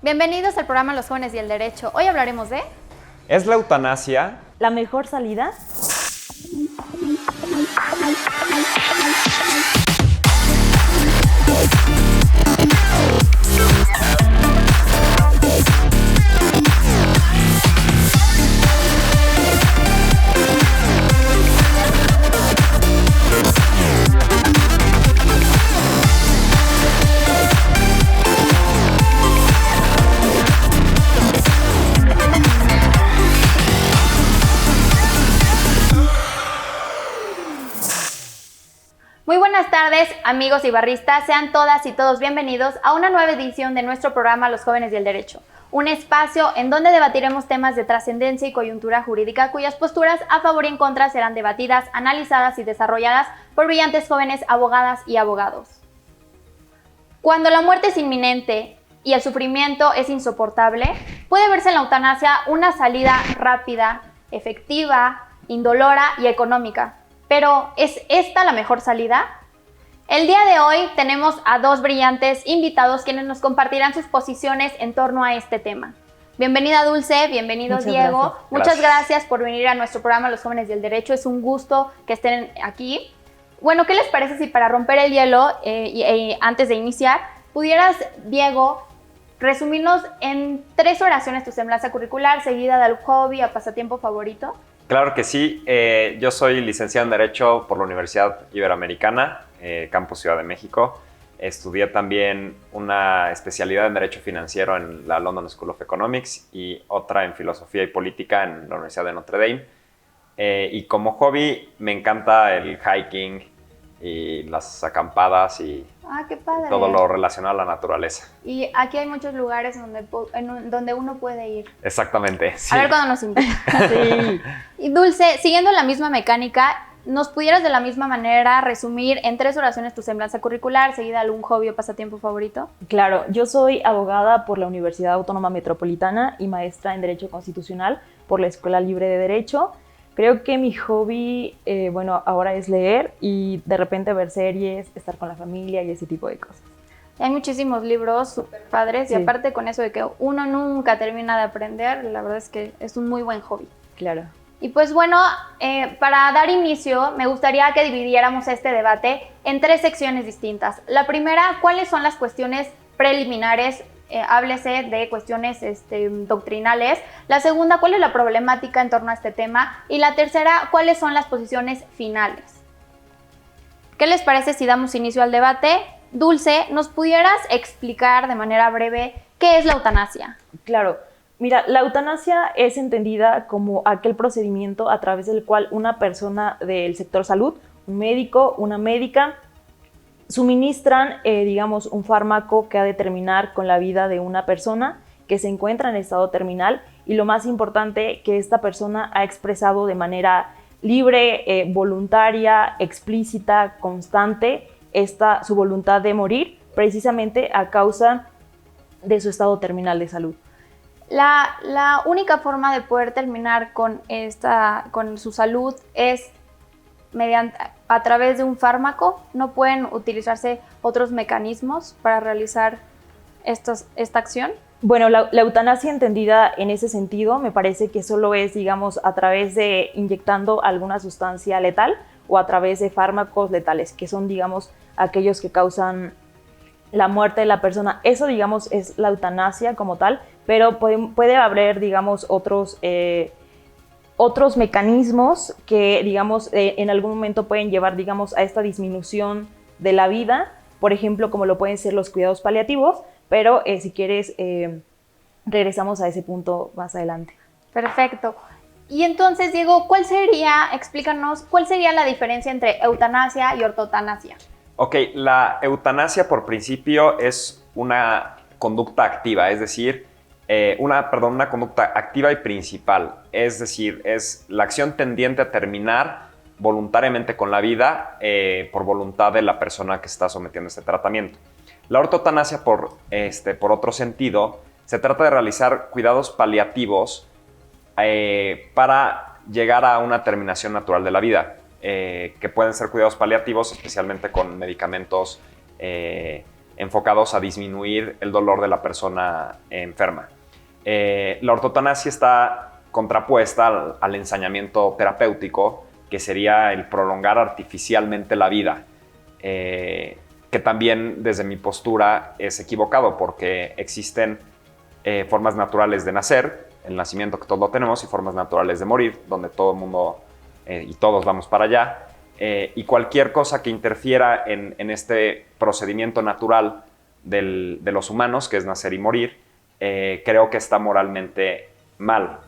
Bienvenidos al programa Los Jóvenes y el Derecho. Hoy hablaremos de... ¿Es la eutanasia la mejor salida? Muy buenas tardes, amigos y barristas. Sean todas y todos bienvenidos a una nueva edición de nuestro programa Los Jóvenes y el Derecho. Un espacio en donde debatiremos temas de trascendencia y coyuntura jurídica cuyas posturas a favor y en contra serán debatidas, analizadas y desarrolladas por brillantes jóvenes abogadas y abogados. Cuando la muerte es inminente y el sufrimiento es insoportable, puede verse en la eutanasia una salida rápida, efectiva, indolora y económica. Pero, ¿es esta la mejor salida? El día de hoy tenemos a dos brillantes invitados quienes nos compartirán sus posiciones en torno a este tema. Bienvenida Dulce, bienvenido Muchas Diego. gracias. Muchas gracias por venir a nuestro programa Los Jóvenes del Derecho. Es un gusto que estén aquí. Bueno, ¿qué les parece si para romper el hielo antes de iniciar, pudieras, Diego, resumirnos en 3 oraciones tu semblanza curricular seguida del hobby a pasatiempo favorito? Claro que sí. Yo soy licenciado en Derecho por la Universidad Iberoamericana, Campus Ciudad de México. Estudié también una especialidad en Derecho Financiero en la London School of Economics y otra en Filosofía y Política en la Universidad de Notre Dame. Y como hobby me encanta el hiking y las acampadas y ¡Ah, qué padre! todo lo relacionado a la naturaleza. Y aquí hay muchos lugares donde uno puede ir. Exactamente, sí. A ver cuándo nos invitan. Sí. Y Dulce, siguiendo la misma mecánica, ¿nos pudieras de la misma manera resumir en 3 oraciones tu semblanza curricular, seguida de algún hobby o pasatiempo favorito? Claro, yo soy abogada por la Universidad Autónoma Metropolitana y maestra en Derecho Constitucional por la Escuela Libre de Derecho. Creo que mi hobby, ahora es leer y de repente ver series, estar con la familia y ese tipo de cosas. Y hay muchísimos libros súper padres, Sí. y aparte con eso de que uno nunca termina de aprender, la verdad es que es un muy buen hobby. Claro. Y pues bueno, para dar inicio, me gustaría que dividiéramos este debate en 3 secciones distintas. La primera, ¿cuáles son las cuestiones preliminares? Háblese de cuestiones doctrinales. La segunda, ¿cuál es la problemática en torno a este tema? Y la tercera, ¿cuáles son las posiciones finales? ¿Qué les parece si damos inicio al debate? Dulce, ¿nos pudieras explicar de manera breve qué es la eutanasia? Claro. Mira, la eutanasia es entendida como aquel procedimiento a través del cual una persona del sector salud, un médico, una médica, suministran, un fármaco que ha de terminar con la vida de una persona que se encuentra en estado terminal y lo más importante, que esta persona ha expresado de manera libre, voluntaria, explícita, constante, su voluntad de morir precisamente a causa de su estado terminal de salud. La única forma de poder terminar con su salud es a través de un fármaco. ¿No pueden utilizarse otros mecanismos para realizar esta acción? Bueno, la eutanasia entendida en ese sentido me parece que solo es, a través de inyectando alguna sustancia letal o a través de fármacos letales, que son, aquellos que causan la muerte de la persona. Eso, es la eutanasia como tal, pero puede haber, otros mecanismos que, en algún momento pueden llevar, a esta disminución de la vida, por ejemplo, como lo pueden ser los cuidados paliativos, pero si quieres, regresamos a ese punto más adelante. Perfecto. Y entonces, Diego, explícanos, ¿cuál sería la diferencia entre eutanasia y ortotanasia? Ok, la eutanasia por principio es una conducta activa, es decir, una conducta activa y principal, es decir, es la acción tendiente a terminar voluntariamente con la vida por voluntad de la persona que está sometiendo este tratamiento. La ortotanasia, por otro sentido, se trata de realizar cuidados paliativos para llegar a una terminación natural de la vida, que pueden ser cuidados paliativos, especialmente con medicamentos enfocados a disminuir el dolor de la persona enferma. La ortotanasia está contrapuesta al ensañamiento terapéutico, que sería el prolongar artificialmente la vida, que también desde mi postura es equivocado, porque existen formas naturales de nacer, el nacimiento que todos lo tenemos, y formas naturales de morir, donde todo el mundo y todos vamos para allá, y cualquier cosa que interfiera en este procedimiento natural de los humanos, que es nacer y morir, creo que está moralmente mal.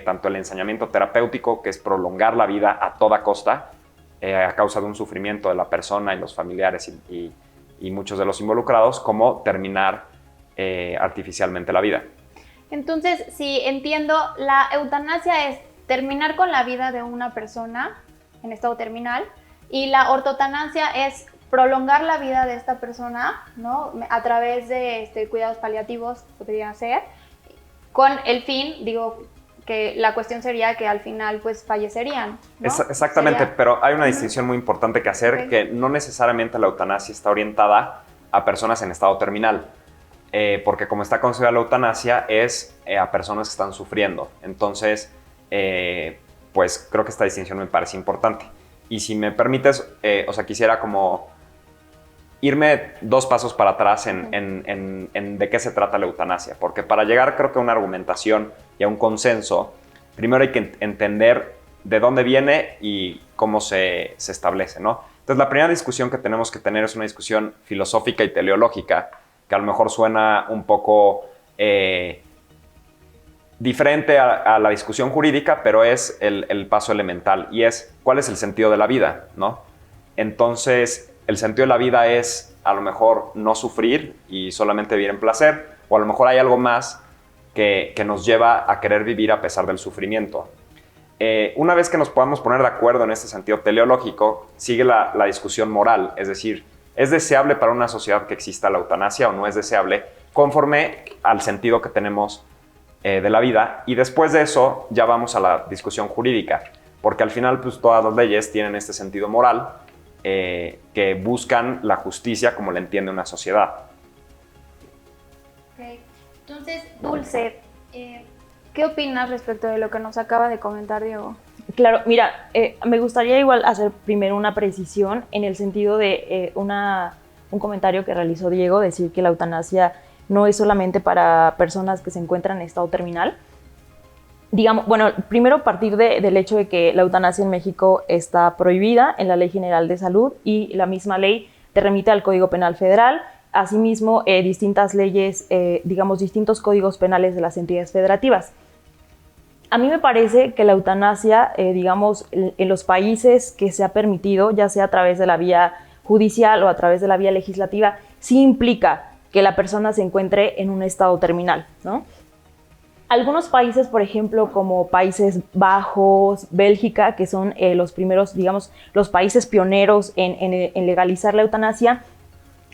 Tanto el ensañamiento terapéutico, que es prolongar la vida a toda costa, a causa de un sufrimiento de la persona y los familiares y muchos de los involucrados, como terminar artificialmente la vida. Entonces, si entiendo, la eutanasia es terminar con la vida de una persona en estado terminal, y la ortotanasia es prolongar la vida de esta persona, ¿no? A través de cuidados paliativos, podría ser, con el fin, digo, que la cuestión sería que al final pues fallecerían, ¿no? Exactamente, pero hay una distinción muy importante que hacer, que no necesariamente la eutanasia está orientada a personas en estado terminal, porque como está considerada la eutanasia es a personas que están sufriendo. Entonces, pues creo que esta distinción me parece importante. Y si me permites, quisiera como irme 2 pasos para atrás en de qué se trata la eutanasia, porque para llegar creo que a una argumentación y a un consenso, primero hay que entender de dónde viene y cómo se establece, ¿no? Entonces la primera discusión que tenemos que tener es una discusión filosófica y teleológica, que a lo mejor suena un poco diferente a la discusión jurídica, pero es el paso elemental, y es ¿cuál es el sentido de la vida?, ¿no? Entonces, el sentido de la vida es a lo mejor no sufrir y solamente vivir en placer, o a lo mejor hay algo más que nos lleva a querer vivir a pesar del sufrimiento. Una vez que nos podamos poner de acuerdo en este sentido teleológico, sigue la discusión moral, es decir, ¿es deseable para una sociedad que exista la eutanasia o no es deseable, conforme al sentido que tenemos de la vida? Y después de eso ya vamos a la discusión jurídica, porque al final pues todas las leyes tienen este sentido moral, que buscan la justicia como la entiende una sociedad. Okay. Entonces, Dulce, ¿qué opinas respecto de lo que nos acaba de comentar Diego? Claro, mira, me gustaría igual hacer primero una precisión en el sentido de un comentario que realizó Diego, decir que la eutanasia no es solamente para personas que se encuentran en estado terminal. Digamos, bueno, primero partir del hecho de que la eutanasia en México está prohibida en la Ley General de Salud, y la misma ley te remite al Código Penal Federal. Asimismo, distintas leyes, distintos códigos penales de las entidades federativas. A mí me parece que la eutanasia, en los países que se ha permitido, ya sea a través de la vía judicial o a través de la vía legislativa, sí implica que la persona se encuentre en un estado terminal, ¿no? Algunos países, por ejemplo, como Países Bajos, Bélgica, que son los primeros, los países pioneros en legalizar la eutanasia,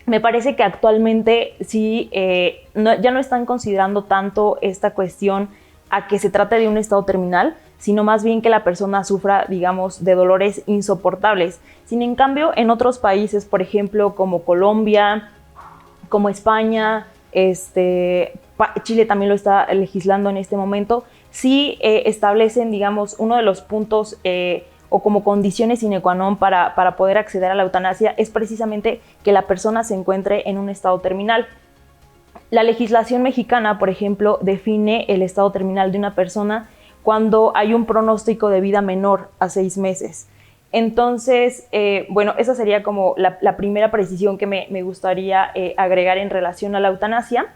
me parece que actualmente sí, ya no están considerando tanto esta cuestión a que se trate de un estado terminal, sino más bien que la persona sufra, de dolores insoportables. Sin en cambio, en otros países, por ejemplo, como Colombia, como España, Chile también lo está legislando en este momento, sí establecen, uno de los puntos o como condiciones sine qua non para poder acceder a la eutanasia es precisamente que la persona se encuentre en un estado terminal. La legislación mexicana, por ejemplo, define el estado terminal de una persona cuando hay un pronóstico de vida menor a 6 meses. Entonces, esa sería como la primera precisión que me gustaría agregar en relación a la eutanasia.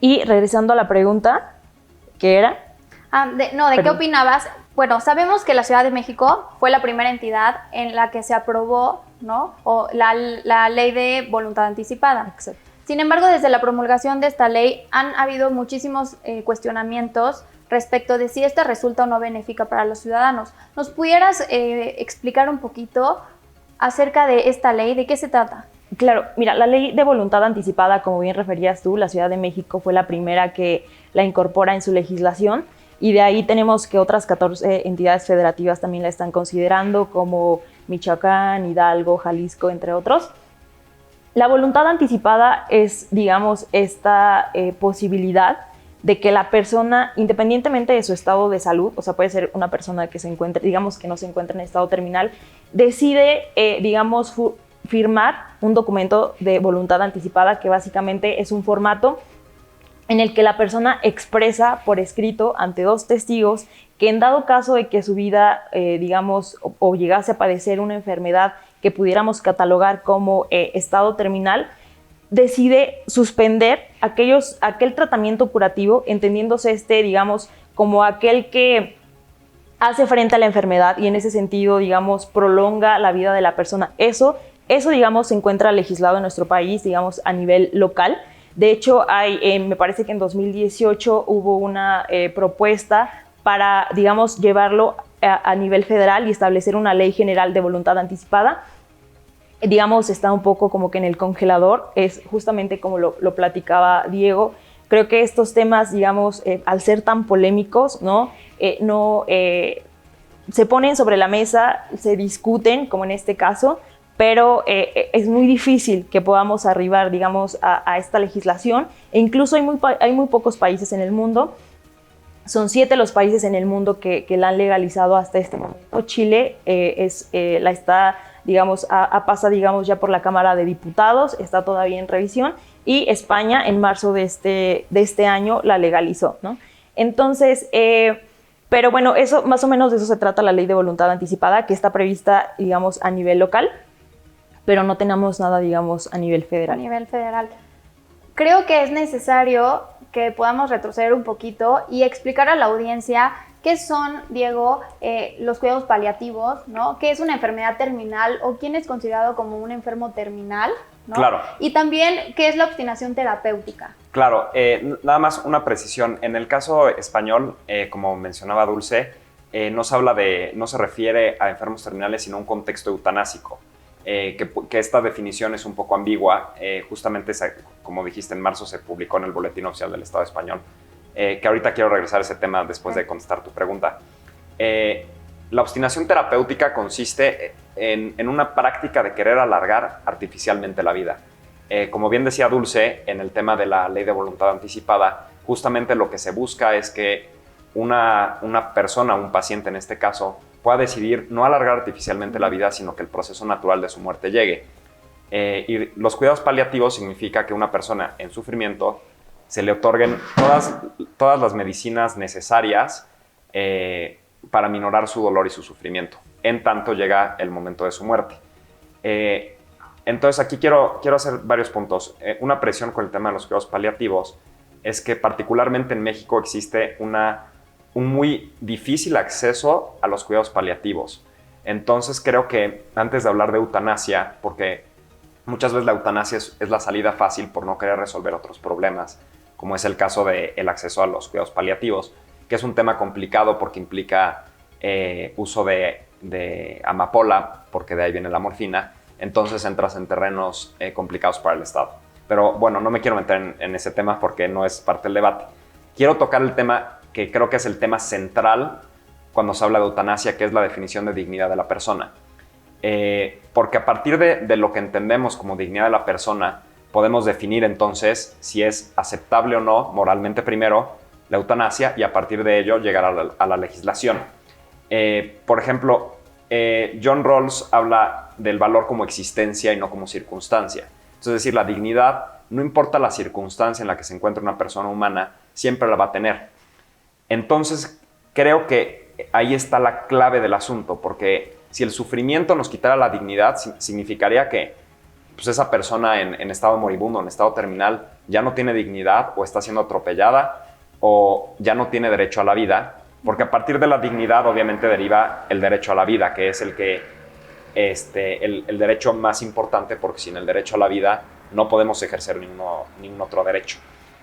Y regresando a la pregunta, ¿qué era? ¿De qué opinabas? Bueno, sabemos que la Ciudad de México fue la primera entidad en la que se aprobó, ¿no?, o la ley de voluntad anticipada. Exacto. Sin embargo, desde la promulgación de esta ley han habido muchísimos cuestionamientos respecto de si esta resulta o no benéfica para los ciudadanos. ¿Nos pudieras explicar un poquito acerca de esta ley? ¿De qué se trata? Claro, mira, la ley de voluntad anticipada, como bien referías tú, la Ciudad de México fue la primera que la incorpora en su legislación, y de ahí tenemos que otras 14 entidades federativas también la están considerando, como Michoacán, Hidalgo, Jalisco, entre otros. La voluntad anticipada es, digamos, esta posibilidad de que la persona, independientemente de su estado de salud, o sea, puede ser una persona que se encuentre, digamos que no se encuentra en estado terminal, decide, digamos, firmar un documento de voluntad anticipada, que básicamente es un formato en el que la persona expresa por escrito ante 2 testigos que en dado caso de que su vida, digamos, o llegase a padecer una enfermedad que pudiéramos catalogar como estado terminal, decide suspender aquel tratamiento curativo, entendiéndose digamos, como aquel que hace frente a la enfermedad y en ese sentido, digamos, prolonga la vida de la persona. Eso, digamos, se encuentra legislado en nuestro país, digamos, a nivel local. De hecho, me parece que en 2018 hubo una propuesta para, digamos, llevarlo a nivel federal y establecer una ley general de voluntad anticipada. Digamos, está un poco como que en el congelador, es justamente como lo platicaba Diego. Creo que estos temas, digamos, al ser tan polémicos, ¿no? Se ponen sobre la mesa, se discuten, como en este caso, pero es muy difícil que podamos arribar, digamos, a esta legislación. E incluso hay muy pocos países en el mundo. Son 7 los países en el mundo que la han legalizado hasta este momento. Chile pasa, digamos, ya por la Cámara de Diputados, está todavía en revisión, y España en marzo de este año la legalizó, ¿no? Entonces, pero bueno, eso, más o menos de eso se trata la ley de voluntad anticipada, que está prevista, digamos, a nivel local, pero no tenemos nada, digamos, a nivel federal. A nivel federal. Creo que es necesario que podamos retroceder un poquito y explicar a la audiencia qué son, Diego, los cuidados paliativos, ¿no? ¿Qué es una enfermedad terminal o quién es considerado como un enfermo terminal, ¿no? Claro. Y también, ¿qué es la obstinación terapéutica? Claro, nada más una precisión. En el caso español, como mencionaba Dulce, no se refiere a enfermos terminales, sino a un contexto eutanásico. Que esta definición es un poco ambigua. Justamente, como dijiste, en marzo se publicó en el Boletín Oficial del Estado Español, que ahorita quiero regresar a ese tema después de contestar tu pregunta. La obstinación terapéutica consiste en una práctica de querer alargar artificialmente la vida. Como bien decía Dulce, en el tema de la ley de voluntad anticipada, justamente lo que se busca es que una persona, un paciente en este caso, pueda decidir no alargar artificialmente la vida, sino que el proceso natural de su muerte llegue. Y los cuidados paliativos significa que una persona en sufrimiento se le otorguen todas las medicinas necesarias para minorar su dolor y su sufrimiento, en tanto llega el momento de su muerte. Entonces aquí quiero hacer varios puntos. Una presión con el tema de los cuidados paliativos es que particularmente en México existe un muy difícil acceso a los cuidados paliativos. Entonces creo que antes de hablar de eutanasia, porque muchas veces la eutanasia es la salida fácil por no querer resolver otros problemas, como es el caso del acceso a los cuidados paliativos, que es un tema complicado porque implica uso de amapola, porque de ahí viene la morfina. Entonces entras en terrenos complicados para el Estado. Pero bueno, no me quiero meter en ese tema porque no es parte del debate. Quiero tocar el tema que creo que es el tema central cuando se habla de eutanasia, que es la definición de dignidad de la persona. Porque a partir de lo que entendemos como dignidad de la persona, podemos definir entonces si es aceptable o no, moralmente primero, la eutanasia, y a partir de ello llegar a la legislación. Por ejemplo, John Rawls habla del valor como existencia y no como circunstancia. Es decir, la dignidad, no importa la circunstancia en la que se encuentre una persona humana, siempre la va a tener. Entonces, creo que ahí está la clave del asunto, porque si el sufrimiento nos quitara la dignidad, significaría que pues, esa persona en estado moribundo, en estado terminal, ya no tiene dignidad o está siendo atropellada o ya no tiene derecho a la vida, porque a partir de la dignidad obviamente deriva el derecho a la vida, que es el derecho más importante, porque sin el derecho a la vida no podemos ejercer ningún otro derecho.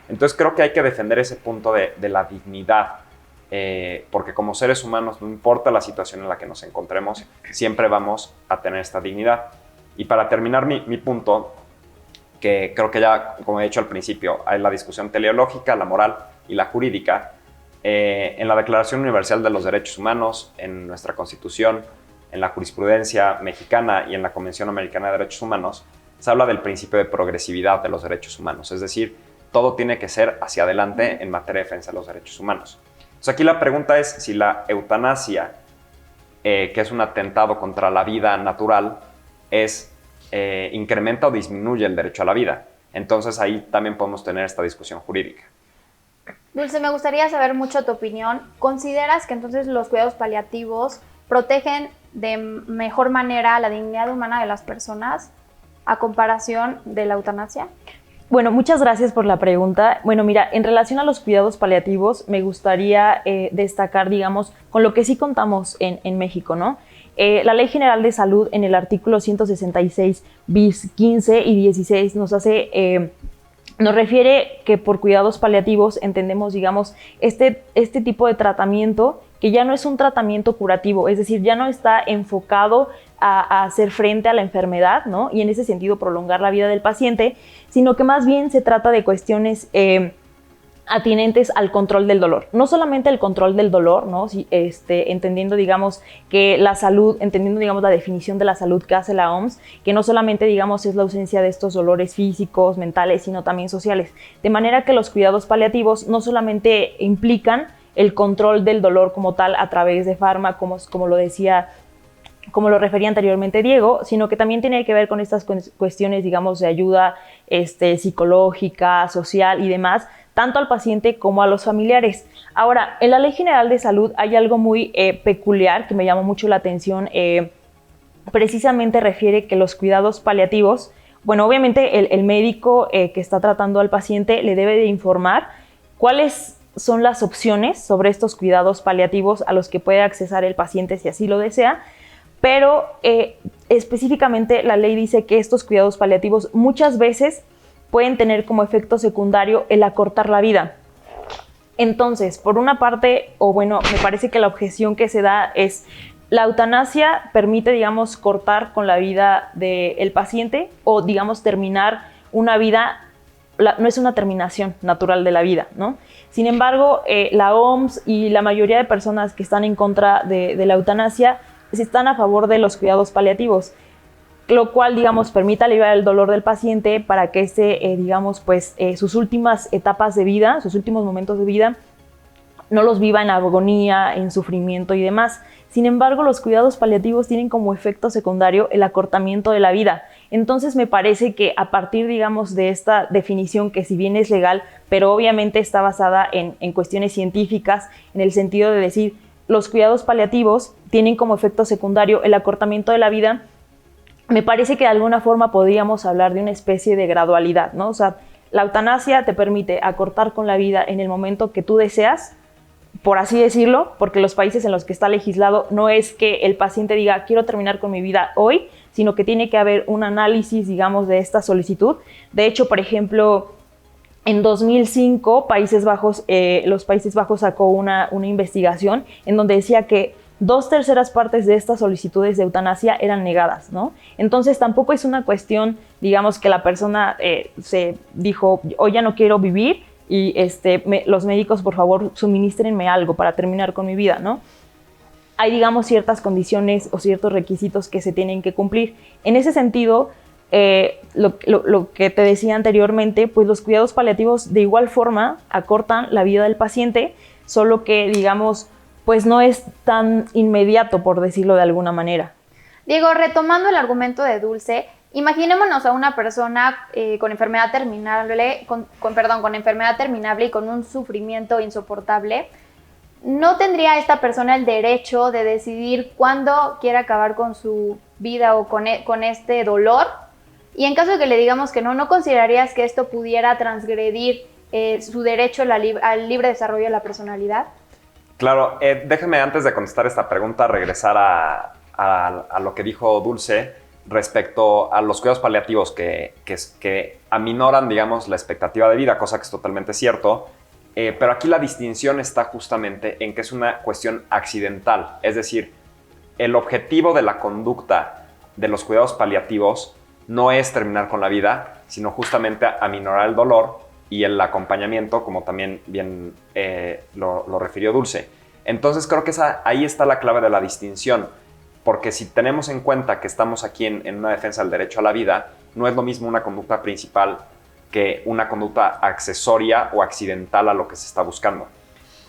Entonces creo que hay que defender ese punto de la dignidad, porque como seres humanos, no importa la situación en la que nos encontremos, siempre vamos a tener esta dignidad. Y para terminar mi punto, que creo que ya, como he dicho al principio, hay la discusión teleológica, la moral y la jurídica. En la Declaración Universal de los Derechos Humanos, en nuestra Constitución, en la jurisprudencia mexicana y en la Convención Americana de Derechos Humanos, se habla del principio de progresividad de los derechos humanos, es decir, todo tiene que ser hacia adelante en materia de defensa de los derechos humanos. Entonces aquí la pregunta es si la eutanasia, que es un atentado contra la vida natural, incrementa o disminuye el derecho a la vida. Entonces ahí también podemos tener esta discusión jurídica. Dulce, me gustaría saber mucho tu opinión. ¿Consideras que entonces los cuidados paliativos protegen de mejor manera la dignidad humana de las personas a comparación de la eutanasia? Bueno, muchas gracias por la pregunta. Bueno, mira, en relación a los cuidados paliativos, me gustaría destacar, digamos, con lo que sí contamos en México, ¿no? La Ley General de Salud, en el artículo 166 bis 15 y 16, nos refiere que por cuidados paliativos entendemos, digamos, este tipo de tratamiento que ya no es un tratamiento curativo, es decir, ya no está enfocado a hacer frente a la enfermedad, ¿no? Y en ese sentido prolongar la vida del paciente, sino que más bien se trata de cuestiones atinentes al control del dolor. No solamente el control del dolor, ¿no? Entendiendo, digamos, que la salud, entendiendo, digamos, la definición de la salud que hace la OMS, que no solamente, digamos, es la ausencia de estos dolores físicos, mentales, sino también sociales. De manera que los cuidados paliativos no solamente implican el control del dolor como tal a través de fármacos, como lo refería anteriormente Diego, sino que también tiene que ver con estas cuestiones, digamos, de ayuda psicológica, social y demás, tanto al paciente como a los familiares. Ahora, en la Ley General de Salud hay algo muy peculiar que me llamó mucho la atención. Precisamente refiere que los cuidados paliativos, bueno, obviamente el médico que está tratando al paciente le debe de informar cuáles son las opciones sobre estos cuidados paliativos a los que puede accesar el paciente si así lo desea, pero específicamente la ley dice que estos cuidados paliativos muchas veces pueden tener como efecto secundario el acortar la vida. Entonces, por una parte, me parece que la objeción que se da es la eutanasia permite, digamos, cortar con la vida del paciente o, digamos, terminar una vida, no es una terminación natural de la vida, ¿no? Sin embargo, la OMS y la mayoría de personas que están en contra de la eutanasia están a favor de los cuidados paliativos, lo cual, digamos, permite aliviar el dolor del paciente para que sus últimas etapas de vida, sus últimos momentos de vida, no los viva en agonía, en sufrimiento y demás. Sin embargo, los cuidados paliativos tienen como efecto secundario el acortamiento de la vida. Entonces, me parece que a partir, digamos, de esta definición, que si bien es legal, pero obviamente está basada en cuestiones científicas, en el sentido de decir, los cuidados paliativos tienen como efecto secundario el acortamiento de la vida, me parece que de alguna forma podríamos hablar de una especie de gradualidad, ¿no? O sea, la eutanasia te permite acortar con la vida en el momento que tú deseas, por así decirlo, porque los países en los que está legislado no es que el paciente diga quiero terminar con mi vida hoy, sino que tiene que haber un análisis, digamos, de esta solicitud. De hecho, por ejemplo, en 2005, los Países Bajos sacó una investigación en donde decía que 2/3 partes de estas solicitudes de eutanasia eran negadas, ¿no? Entonces tampoco es una cuestión, digamos, que la persona se dijo, hoy ya no quiero vivir y los médicos, por favor, suministrenme algo para terminar con mi vida, ¿no? Hay, digamos, ciertas condiciones o ciertos requisitos que se tienen que cumplir. En ese sentido, lo que te decía anteriormente, pues los cuidados paliativos de igual forma acortan la vida del paciente, solo que, digamos, pues no es tan inmediato, por decirlo de alguna manera. Diego, retomando el argumento de Dulce, imaginémonos a una persona con enfermedad terminable, con enfermedad terminable y con un sufrimiento insoportable. ¿No tendría esta persona el derecho de decidir cuándo quiere acabar con su vida o con este dolor? Y en caso de que le digamos que no ¿considerarías que esto pudiera transgredir su derecho al libre desarrollo de la personalidad? Claro, déjame antes de contestar esta pregunta regresar a lo que dijo Dulce respecto a los cuidados paliativos que aminoran, digamos, la expectativa de vida, cosa que es totalmente cierto, pero aquí la distinción está justamente en que es una cuestión accidental, es decir, el objetivo de la conducta de los cuidados paliativos no es terminar con la vida, sino justamente aminorar el dolor y el acompañamiento, como también bien lo refirió Dulce. Entonces creo que ahí está la clave de la distinción, porque si tenemos en cuenta que estamos aquí en una defensa del derecho a la vida no es lo mismo una conducta principal que una conducta accesoria o accidental a lo que se está buscando.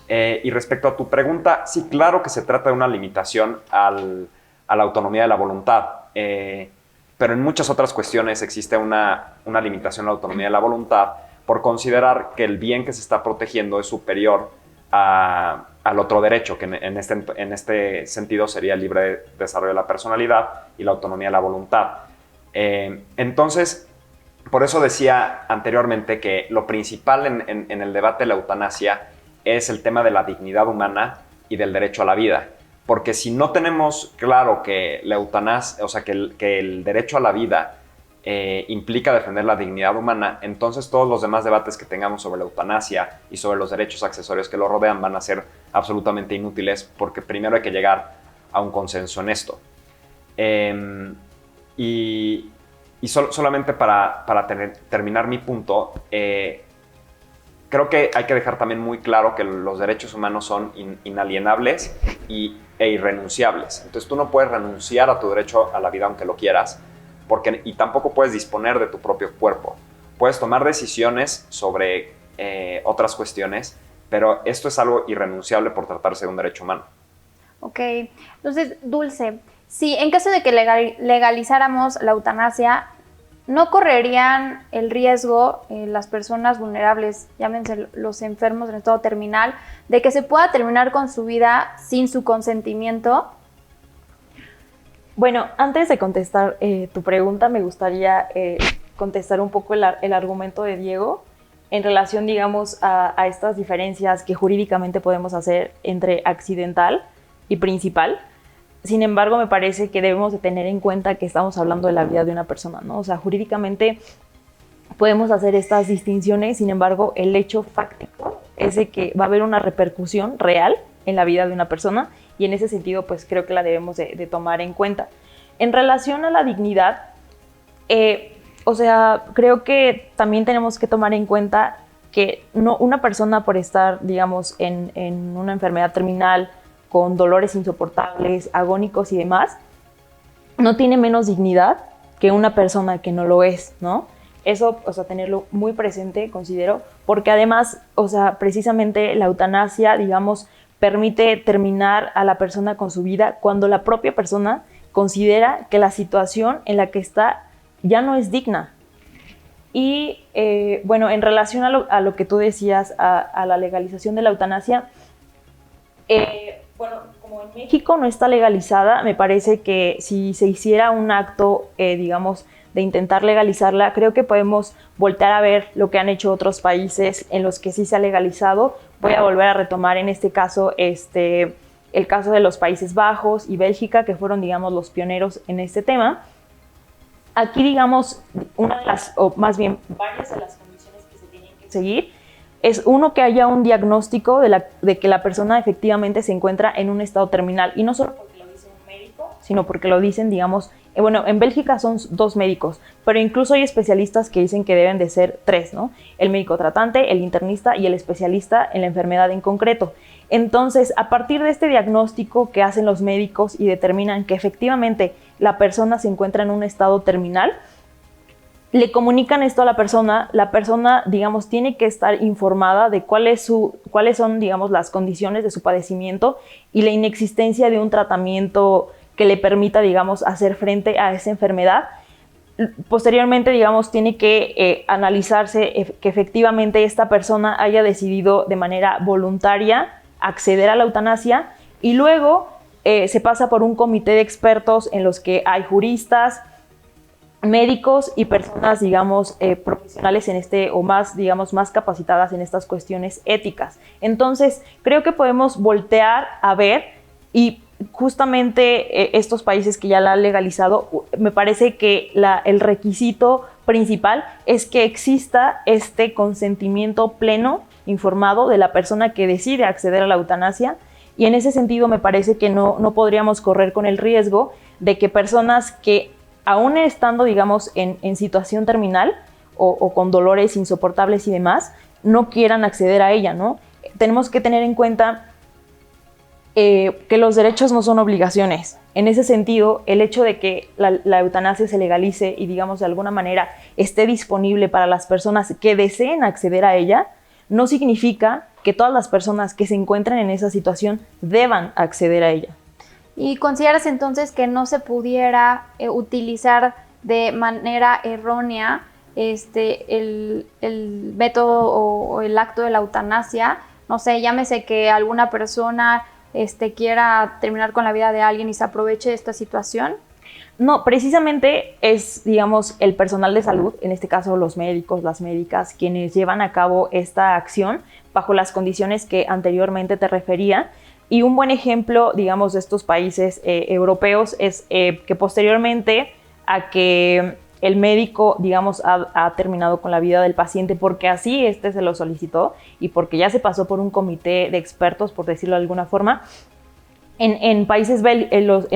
Y respecto a tu pregunta, sí, claro que se trata de una limitación a la autonomía de la voluntad, pero en muchas otras cuestiones existe una limitación a la autonomía de la voluntad por considerar que el bien que se está protegiendo es superior al otro derecho, que en este sentido sería el libre desarrollo de la personalidad y la autonomía de la voluntad. Entonces, por eso decía anteriormente que lo principal en el debate de la eutanasia es el tema de la dignidad humana y del derecho a la vida. Porque si no tenemos claro que la eutanasia, o sea, que el derecho a la vida implica defender la dignidad humana, entonces todos los demás debates que tengamos sobre la eutanasia y sobre los derechos accesorios que lo rodean van a ser absolutamente inútiles, porque primero hay que llegar a un consenso en esto. Solamente para terminar mi punto, creo que hay que dejar también muy claro que los derechos humanos son inalienables e irrenunciables. Entonces tú no puedes renunciar a tu derecho a la vida aunque lo quieras, y tampoco puedes disponer de tu propio cuerpo. Puedes tomar decisiones sobre otras cuestiones, pero esto es algo irrenunciable por tratarse de un derecho humano. Ok, entonces, Dulce, si en caso de que legalizáramos la eutanasia, ¿no correrían el riesgo las personas vulnerables, llámense los enfermos en estado terminal, de que se pueda terminar con su vida sin su consentimiento? Bueno, antes de contestar tu pregunta, me gustaría contestar un poco el argumento de Diego en relación, digamos, a estas diferencias que jurídicamente podemos hacer entre accidental y principal. Sin embargo, me parece que debemos de tener en cuenta que estamos hablando de la vida de una persona, ¿no? O sea, jurídicamente podemos hacer estas distinciones, sin embargo, el hecho fáctico es de que va a haber una repercusión real en la vida de una persona y en ese sentido, pues creo que la debemos de tomar en cuenta. En relación a la dignidad, o sea, creo que también tenemos que tomar en cuenta que no, una persona por estar, digamos, en una enfermedad terminal, con dolores insoportables, agónicos y demás, no tiene menos dignidad que una persona que no lo es, ¿no? Eso, o sea, tenerlo muy presente, considero, porque además, o sea, precisamente la eutanasia, digamos, permite terminar a la persona con su vida cuando la propia persona considera que la situación en la que está ya no es digna. Y, bueno, en relación a lo que tú decías, a la legalización de la eutanasia, bueno, como en México no está legalizada, me parece que si se hiciera un acto, digamos, de intentar legalizarla, creo que podemos voltear a ver lo que han hecho otros países en los que sí se ha legalizado. Voy a volver a retomar en este caso el caso de los Países Bajos y Bélgica, que fueron, digamos, los pioneros en este tema. Aquí, digamos, una de las, o más bien varias de las condiciones que se tienen que seguir es uno, que haya un diagnóstico de que la persona efectivamente se encuentra en un estado terminal, y no solo porque lo dice un médico, sino porque lo dicen, digamos, bueno, en Bélgica son 2 médicos, pero incluso hay especialistas que dicen que deben de ser 3, ¿no? El médico tratante, el internista y el especialista en la enfermedad en concreto. Entonces, a partir de este diagnóstico que hacen los médicos y determinan que efectivamente la persona se encuentra en un estado terminal, le comunican esto a la persona, digamos, tiene que estar informada de cuáles son, digamos, las condiciones de su padecimiento y la inexistencia de un tratamiento que le permita, digamos, hacer frente a esa enfermedad. Posteriormente, digamos, tiene que analizarse que efectivamente esta persona haya decidido de manera voluntaria acceder a la eutanasia, y luego se pasa por un comité de expertos en los que hay juristas, médicos y personas, digamos, profesionales en o más, digamos, más capacitadas en estas cuestiones éticas. Entonces, creo que podemos voltear a ver, y justamente estos países que ya la han legalizado, me parece que el requisito principal es que exista este consentimiento pleno, informado de la persona que decide acceder a la eutanasia, y en ese sentido me parece que no podríamos correr con el riesgo de que personas que aún estando, digamos, en situación terminal o con dolores insoportables y demás, no quieran acceder a ella, ¿no? Tenemos que tener en cuenta que los derechos no son obligaciones. En ese sentido, el hecho de que la eutanasia se legalice y, digamos, de alguna manera esté disponible para las personas que deseen acceder a ella, no significa que todas las personas que se encuentran en esa situación deban acceder a ella. ¿Y consideras entonces que no se pudiera utilizar de manera errónea el método o el acto de la eutanasia? No sé, llámese que alguna persona quiera terminar con la vida de alguien y se aproveche de esta situación. No, precisamente es, digamos, el personal de salud, en este caso los médicos, las médicas, quienes llevan a cabo esta acción bajo las condiciones que anteriormente te refería. Y un buen ejemplo, digamos, de estos países europeos es que posteriormente a que el médico, digamos, ha terminado con la vida del paciente porque así se lo solicitó y porque ya se pasó por un comité de expertos, por decirlo de alguna forma. En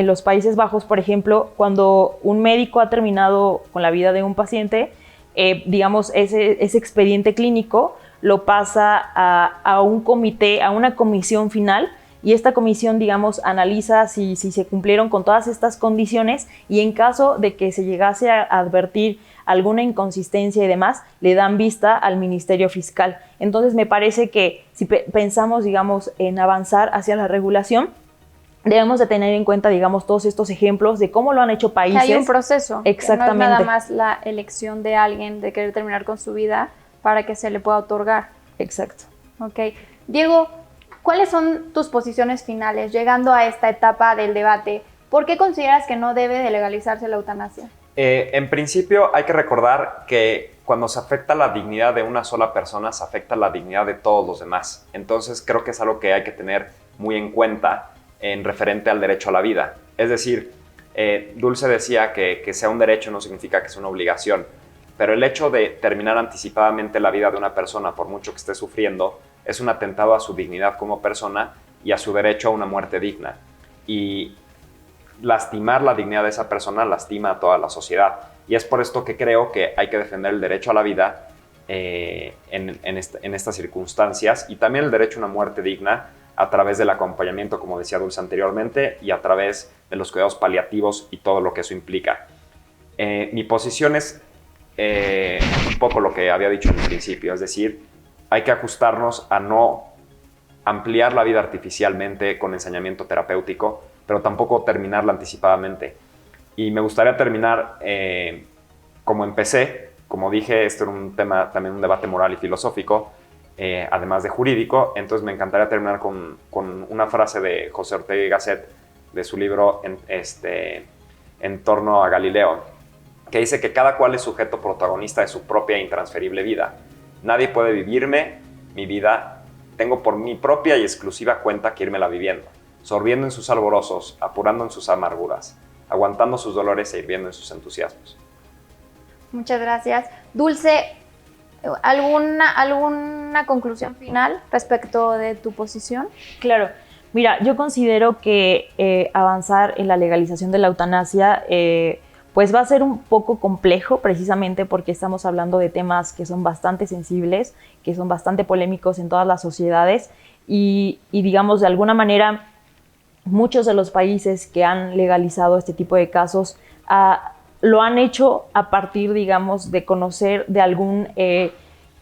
los Países Bajos, por ejemplo, cuando un médico ha terminado con la vida de un paciente, digamos, ese expediente clínico lo pasa a un comité, a una comisión final, y esta comisión, digamos, analiza si se cumplieron con todas estas condiciones, y en caso de que se llegase a advertir alguna inconsistencia y demás, le dan vista al Ministerio Fiscal. Entonces, me parece que si pensamos, digamos, en avanzar hacia la regulación, debemos de tener en cuenta, digamos, todos estos ejemplos de cómo lo han hecho países. Que hay un proceso. Exactamente. Que no es nada más la elección de alguien de querer terminar con su vida para que se le pueda otorgar. Exacto. Ok. Diego, ¿cuáles son tus posiciones finales llegando a esta etapa del debate? ¿Por qué consideras que no debe de legalizarse la eutanasia? En principio hay que recordar que cuando se afecta la dignidad de una sola persona, se afecta la dignidad de todos los demás. Entonces creo que es algo que hay que tener muy en cuenta en referente al derecho a la vida. Es decir, Dulce decía que sea un derecho no significa que sea una obligación, pero el hecho de terminar anticipadamente la vida de una persona, por mucho que esté sufriendo, es un atentado a su dignidad como persona y a su derecho a una muerte digna. Y lastimar la dignidad de esa persona lastima a toda la sociedad. Y es por esto que creo que hay que defender el derecho a la vida en estas circunstancias, y también el derecho a una muerte digna a través del acompañamiento, como decía Dulce anteriormente, y a través de los cuidados paliativos y todo lo que eso implica. Mi posición es un poco lo que había dicho en el principio, es decir, hay que ajustarnos a no ampliar la vida artificialmente con ensañamiento terapéutico, pero tampoco terminarla anticipadamente. Y me gustaría terminar como empecé. Como dije, esto era un tema, también un debate moral y filosófico, además de jurídico. Entonces me encantaría terminar con una frase de José Ortega y Gasset, de su libro En torno a Galileo, que dice que cada cual es sujeto protagonista de su propia e intransferible vida. Nadie puede vivirme mi vida, tengo por mi propia y exclusiva cuenta que irmela viviendo, sorbiendo en sus alborosos, apurando en sus amarguras, aguantando sus dolores e hirviendo en sus entusiasmos. Muchas gracias. Dulce, ¿alguna conclusión final respecto de tu posición? Claro. Mira, yo considero que avanzar en la legalización de la eutanasia pues va a ser un poco complejo, precisamente porque estamos hablando de temas que son bastante sensibles, que son bastante polémicos en todas las sociedades y digamos, de alguna manera, muchos de los países que han legalizado este tipo de casos lo han hecho a partir, digamos, de conocer de algún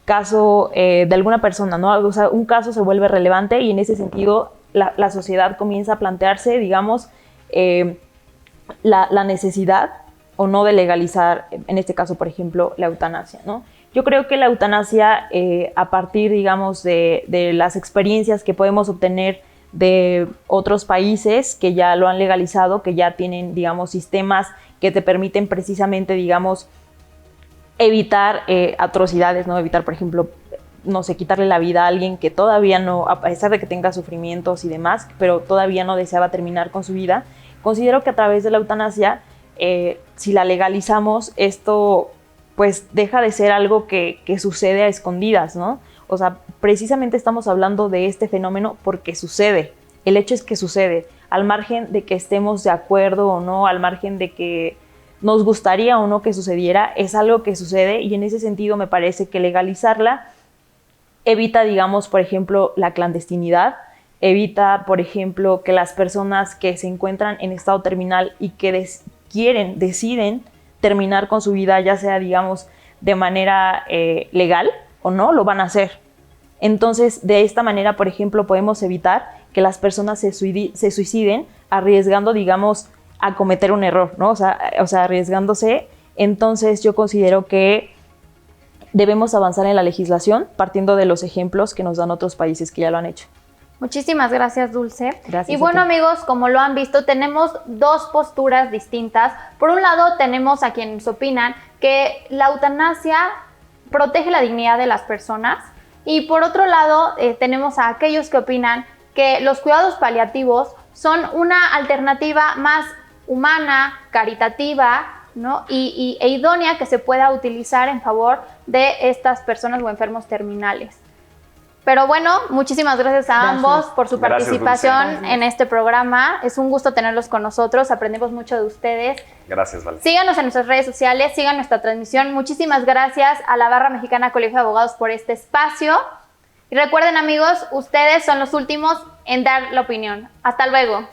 caso de alguna persona, ¿no? O sea, un caso se vuelve relevante y en ese sentido la sociedad comienza a plantearse, digamos, la necesidad o no de legalizar, en este caso, por ejemplo, la eutanasia, ¿no? Yo creo que la eutanasia, a partir, digamos, de las experiencias que podemos obtener de otros países que ya lo han legalizado, que ya tienen, digamos, sistemas que te permiten precisamente, digamos, evitar atrocidades, ¿no? Evitar, por ejemplo, no sé, quitarle la vida a alguien que todavía no, a pesar de que tenga sufrimientos y demás, pero todavía no deseaba terminar con su vida. Considero que a través de la eutanasia, si la legalizamos, esto pues deja de ser algo que sucede a escondidas, ¿no? O sea, precisamente estamos hablando de este fenómeno porque sucede. El hecho es que sucede, al margen de que estemos de acuerdo o no, al margen de que nos gustaría o no que sucediera, es algo que sucede y en ese sentido me parece que legalizarla evita, digamos, por ejemplo, la clandestinidad, evita, por ejemplo, que las personas que se encuentran en estado terminal y que deciden terminar con su vida, ya sea, digamos, de manera legal o no, lo van a hacer. Entonces, de esta manera, por ejemplo, podemos evitar que las personas se suiciden arriesgando, digamos, a cometer un error, ¿no? O sea, arriesgándose. Entonces, yo considero que debemos avanzar en la legislación partiendo de los ejemplos que nos dan otros países que ya lo han hecho. Muchísimas gracias, Dulce. Gracias. Y bueno, amigos, como lo han visto, tenemos dos posturas distintas. Por un lado, tenemos a quienes opinan que la eutanasia protege la dignidad de las personas. Y por otro lado, tenemos a aquellos que opinan que los cuidados paliativos son una alternativa más humana, caritativa, ¿no? e idónea que se pueda utilizar en favor de estas personas o enfermos terminales. Pero bueno, muchísimas gracias a ambos por su participación en este programa. Es un gusto tenerlos con nosotros, aprendemos mucho de ustedes. Gracias, Vale. Síganos en nuestras redes sociales, sigan nuestra transmisión. Muchísimas gracias a la Barra Mexicana Colegio de Abogados por este espacio. Y recuerden, amigos, ustedes son los últimos en dar la opinión. Hasta luego.